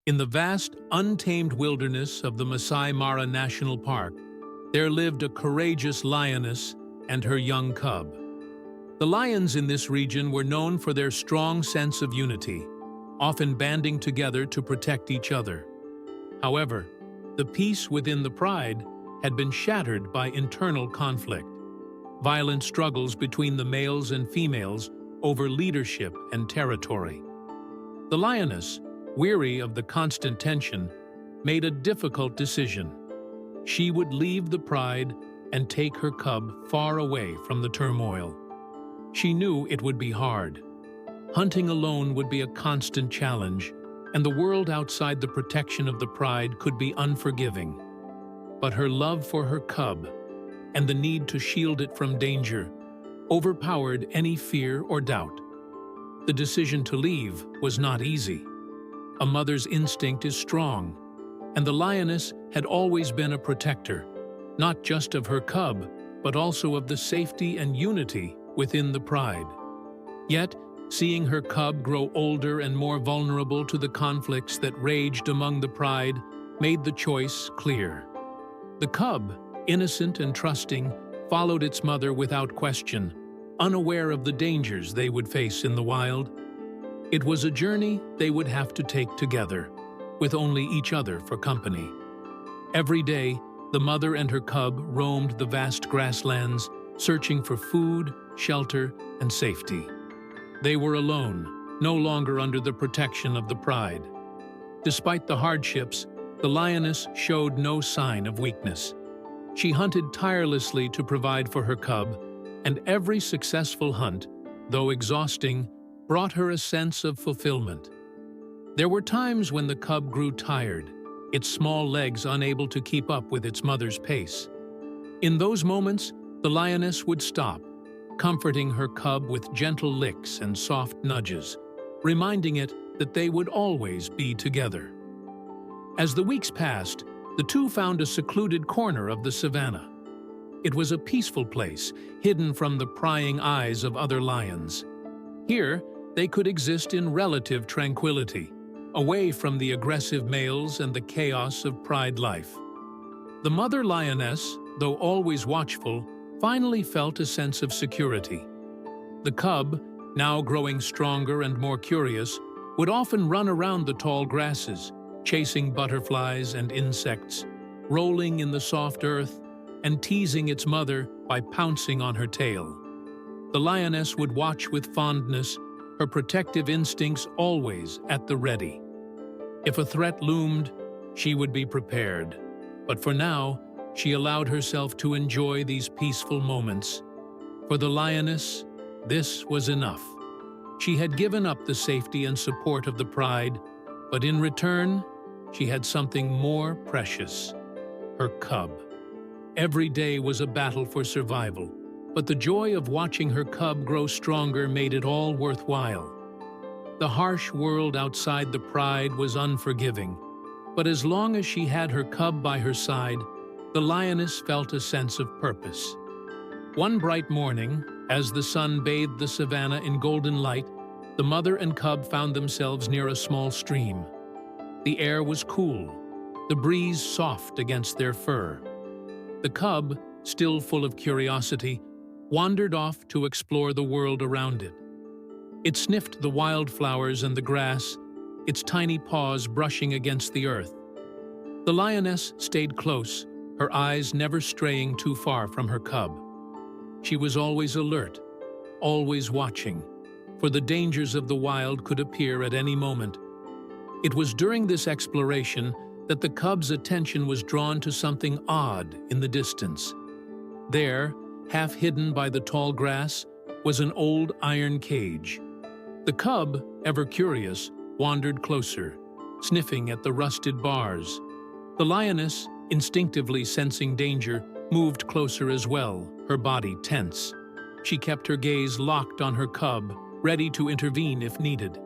In the vast, untamed wilderness of the Masai Mara National Park, there lived a courageous lioness and her young cub. The lions in this region were known for their strong sense of unity, often banding together to protect each other. However, the peace within the pride had been shattered by internal conflict, violent struggles between the males and females over leadership and territory. The lioness, weary of the constant tension, made a difficult decision. She would leave the pride and take her cub far away from the turmoil. She knew it would be hard. Hunting alone would be a constant challenge, and the world outside the protection of the pride could be unforgiving. But her love for her cub and the need to shield it from danger overpowered any fear or doubt. The decision to leave was not easy. A mother's instinct is strong, and the lioness had always been a protector, not just of her cub, but also of the safety and unity within the pride. Yet, seeing her cub grow older and more vulnerable to the conflicts that raged among the pride made the choice clear. The cub, innocent and trusting, followed its mother without question, unaware of the dangers they would face in the wild. It was a journey they would have to take together, with only each other for company. Every day, the mother and her cub roamed the vast grasslands, searching for food, shelter, and safety. They were alone, no longer under the protection of the pride. Despite the hardships, the lioness showed no sign of weakness. She hunted tirelessly to provide for her cub, and every successful hunt, though exhausting, brought her a sense of fulfillment. There were times when the cub grew tired, its small legs unable to keep up with its mother's pace. In those moments, the lioness would stop, comforting her cub with gentle licks and soft nudges, reminding it that they would always be together. As the weeks passed, the two found a secluded corner of the savannah. It was a peaceful place, hidden from the prying eyes of other lions. Here, they could exist in relative tranquility, away from the aggressive males and the chaos of pride life. The mother lioness, though always watchful, finally felt a sense of security. The cub, now growing stronger and more curious, would often run around the tall grasses, chasing butterflies and insects, rolling in the soft earth, and teasing its mother by pouncing on her tail. The lioness would watch with fondness, her protective instincts always at the ready. If a threat loomed, she would be prepared. But for now, she allowed herself to enjoy these peaceful moments. For the lioness, this was enough. She had given up the safety and support of the pride, but in return, she had something more precious: her cub. Every day was a battle for survival, but the joy of watching her cub grow stronger made it all worthwhile. The harsh world outside the pride was unforgiving, but as long as she had her cub by her side, the lioness felt a sense of purpose. One bright morning, as the sun bathed the savannah in golden light, the mother and cub found themselves near a small stream. The air was cool, the breeze soft against their fur. The cub, still full of curiosity, wandered off to explore the world around it. It sniffed the wildflowers and the grass, its tiny paws brushing against the earth. The lioness stayed close, her eyes never straying too far from her cub. She was always alert, always watching, for the dangers of the wild could appear at any moment. It was during this exploration that the cub's attention was drawn to something odd in the distance. There, half hidden by the tall grass, was an old iron cage. The cub, ever curious, wandered closer, sniffing at the rusted bars. The lioness, instinctively sensing danger, moved closer as well, her body tense. She kept her gaze locked on her cub, ready to intervene if needed.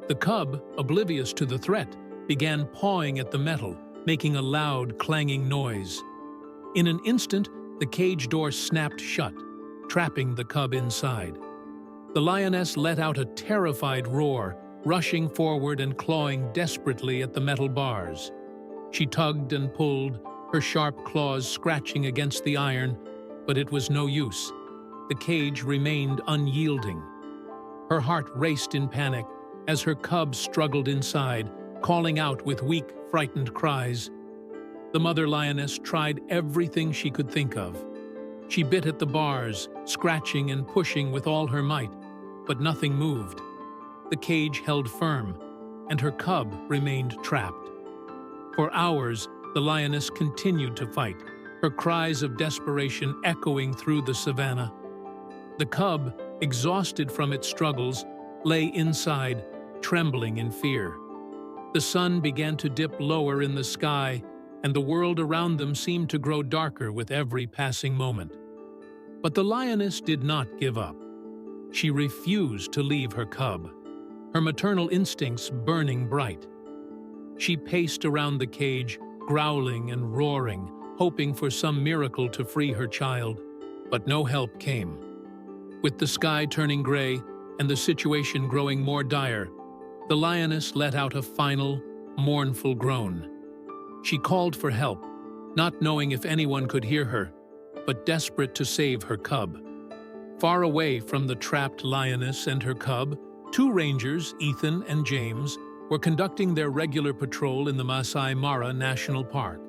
The cub, oblivious to the threat, began pawing at the metal, making a loud, clanging noise. In an instant, the cage door snapped shut, trapping the cub inside. The lioness let out a terrified roar, rushing forward and clawing desperately at the metal bars. She tugged and pulled, her sharp claws scratching against the iron, but it was no use. The cage remained unyielding. Her heart raced in panic as her cub struggled inside, calling out with weak, frightened cries. The mother lioness tried everything she could think of. She bit at the bars, scratching and pushing with all her might, but nothing moved. The cage held firm, and her cub remained trapped. For hours, the lioness continued to fight, her cries of desperation echoing through the savannah. The cub, exhausted from its struggles, lay inside, trembling in fear. The sun began to dip lower in the sky, and the world around them seemed to grow darker with every passing moment. But the lioness did not give up. She refused to leave her cub, her maternal instincts burning bright. She paced around the cage, growling and roaring, hoping for some miracle to free her child, but no help came. With the sky turning gray and the situation growing more dire, the lioness let out a final, mournful groan. She called for help, not knowing if anyone could hear her, but desperate to save her cub. Far away from the trapped lioness and her cub, two rangers, Ethan and James, were conducting their regular patrol in the Masai Mara National Park.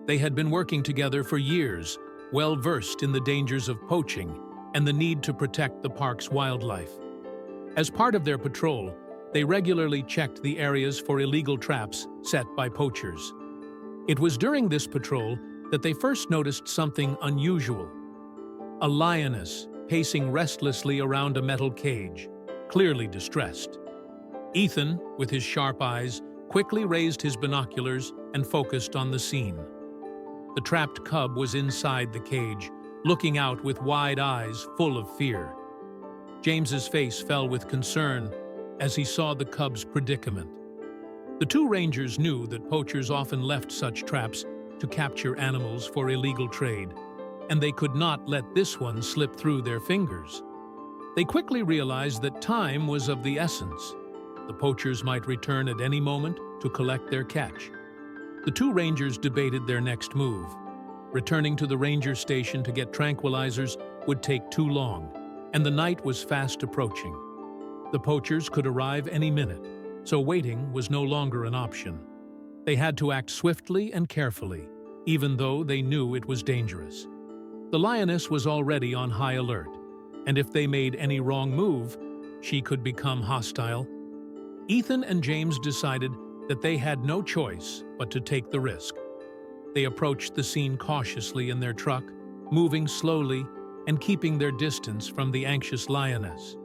They had been working together for years, well versed in the dangers of poaching and the need to protect the park's wildlife. As part of their patrol, they regularly checked the areas for illegal traps set by poachers. It was during this patrol that they first noticed something unusual. A lioness pacing restlessly around a metal cage, clearly distressed. Ethan, with his sharp eyes, quickly raised his binoculars and focused on the scene. The trapped cub was inside the cage, looking out with wide eyes full of fear. James's face fell with concern as he saw the cub's predicament. The two rangers knew that poachers often left such traps to capture animals for illegal trade, and they could not let this one slip through their fingers. They quickly realized that time was of the essence. The poachers might return at any moment to collect their catch. The two rangers debated their next move. Returning to the ranger station to get tranquilizers would take too long, and the night was fast approaching. The poachers could arrive any minute, so waiting was no longer an option. They had to act swiftly and carefully, even though they knew it was dangerous. The lioness was already on high alert, and if they made any wrong move, she could become hostile. Ethan and James decided that they had no choice but to take the risk. They approached the scene cautiously in their truck, moving slowly and keeping their distance from the anxious lioness.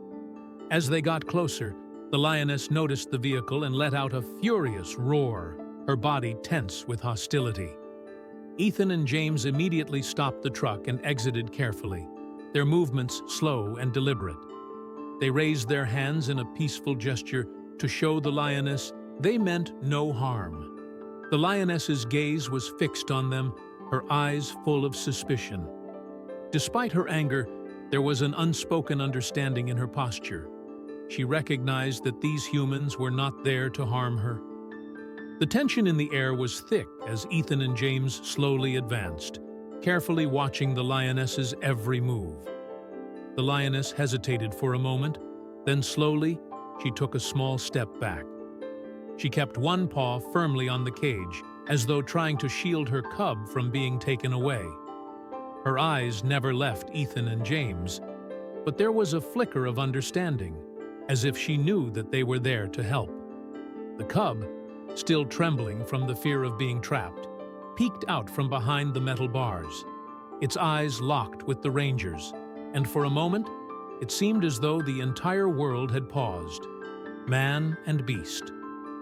As they got closer, the lioness noticed the vehicle and let out a furious roar, her body tense with hostility. Ethan and James immediately stopped the truck and exited carefully, their movements slow and deliberate. They raised their hands in a peaceful gesture to show the lioness they meant no harm. The lioness's gaze was fixed on them, her eyes full of suspicion. Despite her anger, there was an unspoken understanding in her posture. She recognized that these humans were not there to harm her. The tension in the air was thick as Ethan and James slowly advanced, carefully watching the lioness's every move. The lioness hesitated for a moment, then slowly, she took a small step back. She kept one paw firmly on the cage, as though trying to shield her cub from being taken away. Her eyes never left Ethan and James, but there was a flicker of understanding, as if she knew that they were there to help. The cub, still trembling from the fear of being trapped, peeked out from behind the metal bars. Its eyes locked with the rangers, and for a moment, it seemed as though the entire world had paused. Man and beast,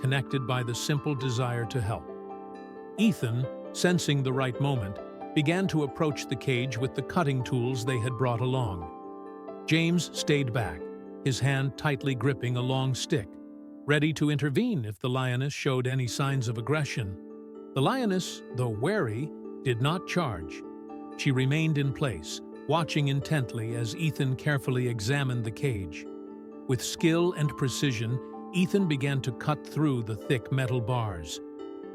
connected by the simple desire to help. Ethan, sensing the right moment, began to approach the cage with the cutting tools they had brought along. James stayed back, his hand tightly gripping a long stick, ready to intervene if the lioness showed any signs of aggression. The lioness, though wary, did not charge. She remained in place, watching intently as Ethan carefully examined the cage. With skill and precision, Ethan began to cut through the thick metal bars.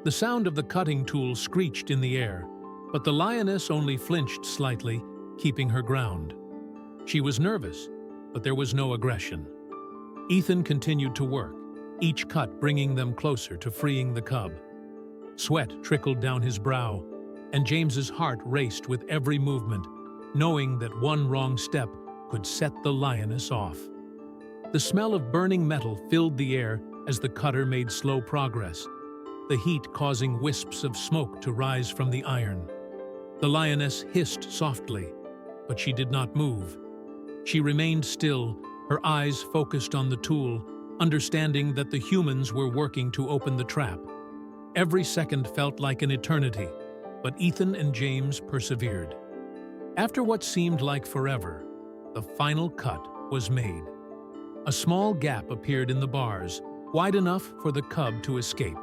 The sound of the cutting tool screeched in the air, but the lioness only flinched slightly, keeping her ground. She was nervous, but there was no aggression. Ethan continued to work, each cut bringing them closer to freeing the cub. Sweat trickled down his brow, and James's heart raced with every movement, knowing that one wrong step could set the lioness off. The smell of burning metal filled the air as the cutter made slow progress, the heat causing wisps of smoke to rise from the iron. The lioness hissed softly, but she did not move. She remained still, her eyes focused on the tool, understanding that the humans were working to open the trap. Every second felt like an eternity, but Ethan and James persevered. After what seemed like forever, the final cut was made. A small gap appeared in the bars, wide enough for the cub to escape.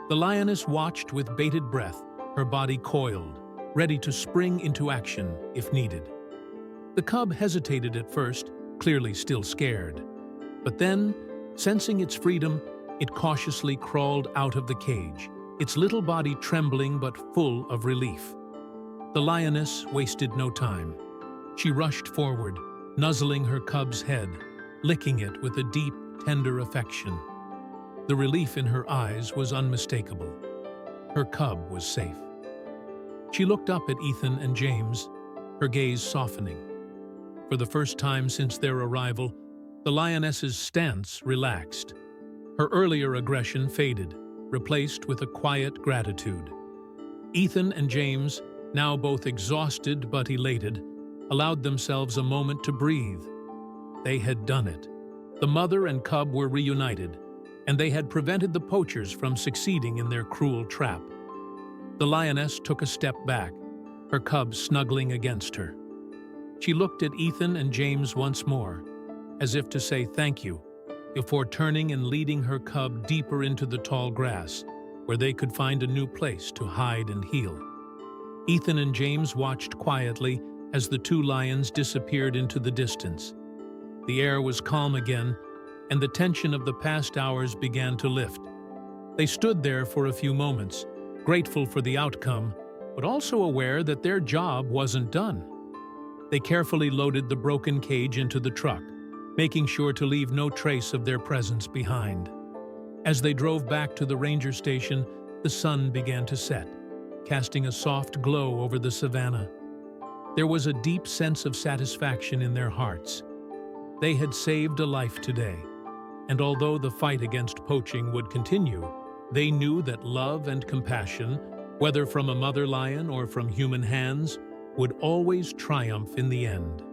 The lioness watched with bated breath, her body coiled, ready to spring into action if needed. The cub hesitated at first, clearly still scared. But then, sensing its freedom, it cautiously crawled out of the cage, its little body trembling but full of relief. The lioness wasted no time. She rushed forward, nuzzling her cub's head, licking it with a deep, tender affection. The relief in her eyes was unmistakable. Her cub was safe. She looked up at Ethan and James, her gaze softening. For the first time since their arrival, the lioness's stance relaxed. Her earlier aggression faded, replaced with a quiet gratitude. Ethan and James, now both exhausted but elated, allowed themselves a moment to breathe. They had done it. The mother and cub were reunited, and they had prevented the poachers from succeeding in their cruel trap. The lioness took a step back, her cub snuggling against her. She looked at Ethan and James once more, as if to say thank you, before turning and leading her cub deeper into the tall grass, where they could find a new place to hide and heal. Ethan and James watched quietly as the two lions disappeared into the distance. The air was calm again, and the tension of the past hours began to lift. They stood there for a few moments, grateful for the outcome, but also aware that their job wasn't done. They carefully loaded the broken cage into the truck, making sure to leave no trace of their presence behind. As they drove back to the ranger station, the sun began to set, casting a soft glow over the savannah. There was a deep sense of satisfaction in their hearts. They had saved a life today, and although the fight against poaching would continue, they knew that love and compassion, whether from a mother lion or from human hands, would always triumph in the end.